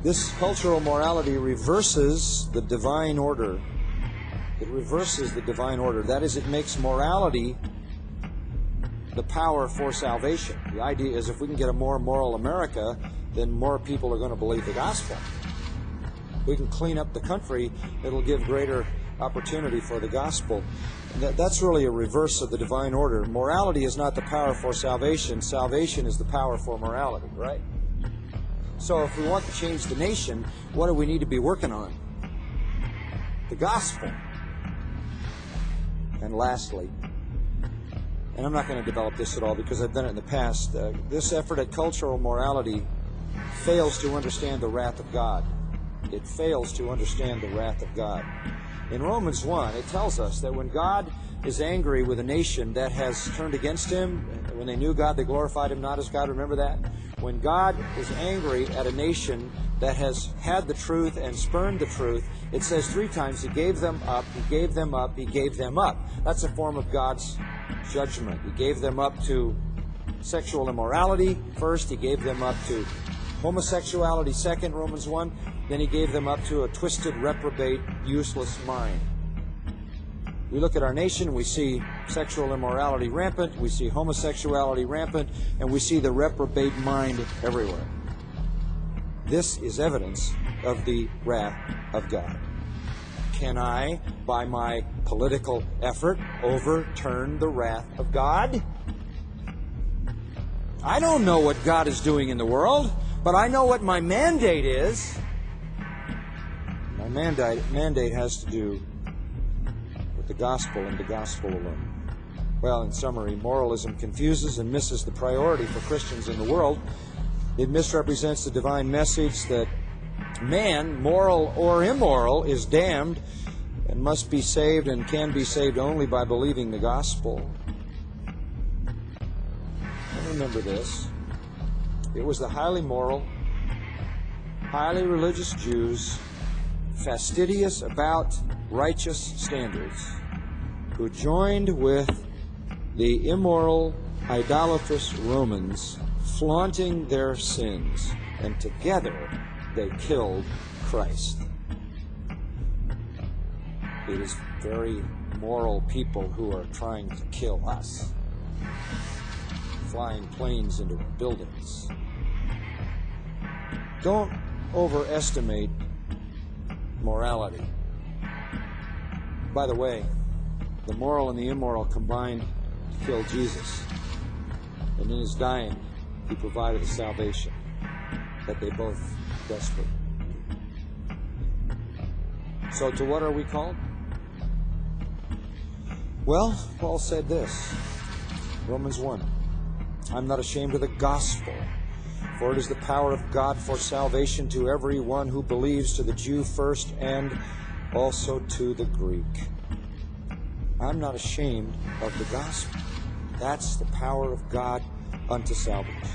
This cultural morality reverses the divine order. It reverses the divine order. That is, it makes morality the power for salvation. The idea is if we can get a more moral America, then more people are going to believe the gospel. We can clean up the country, it'll give greater opportunity for the gospel. That's really a reverse of the divine order. Morality is not the power for salvation. Salvation is the power for morality, right? So if we want to change the nation, what do we need to be working on? The gospel. And lastly, and I'm not going to develop this at all because I've done it in the past, this effort at cultural morality fails to understand the wrath of God. It fails to understand the wrath of God. In Romans 1, it tells us that when God is angry with a nation that has turned against Him, when they knew God, they glorified Him not as God. Remember that? When God is angry at a nation that has had the truth and spurned the truth, it says 3 times, He gave them up, He gave them up, He gave them up. That's a form of God's judgment. He gave them up to sexual immorality first. He gave them up to homosexuality second, Romans 1. Then He gave them up to a twisted, reprobate, useless mind. We look at our nation, we see sexual immorality rampant, we see homosexuality rampant, and we see the reprobate mind everywhere. This is evidence of the wrath of God. Can I, by my political effort, overturn the wrath of God? I don't know what God is doing in the world, but I know what my mandate is. My mandate has to do with the gospel and the gospel alone. Well, in summary, moralism confuses and misses the priority for Christians in the world. It misrepresents the divine message that man, moral or immoral, is damned and must be saved and can be saved only by believing the gospel. And remember this. It was the highly moral, highly religious Jews, fastidious about righteous standards, who joined with the immoral, idolatrous Romans, flaunting their sins, and together they killed Christ. It is very moral people who are trying to kill us, flying planes into our buildings. Don't overestimate morality. By the way, the moral and the immoral combined to kill Jesus. And in His dying, He provided the salvation that they both desperately need. So to what are we called? Well, Paul said this, Romans 1, I'm not ashamed of the gospel, for it is the power of God for salvation to every one who believes, to the Jew first and also to the Greek. I'm not ashamed of the gospel. That's the power of God unto salvation.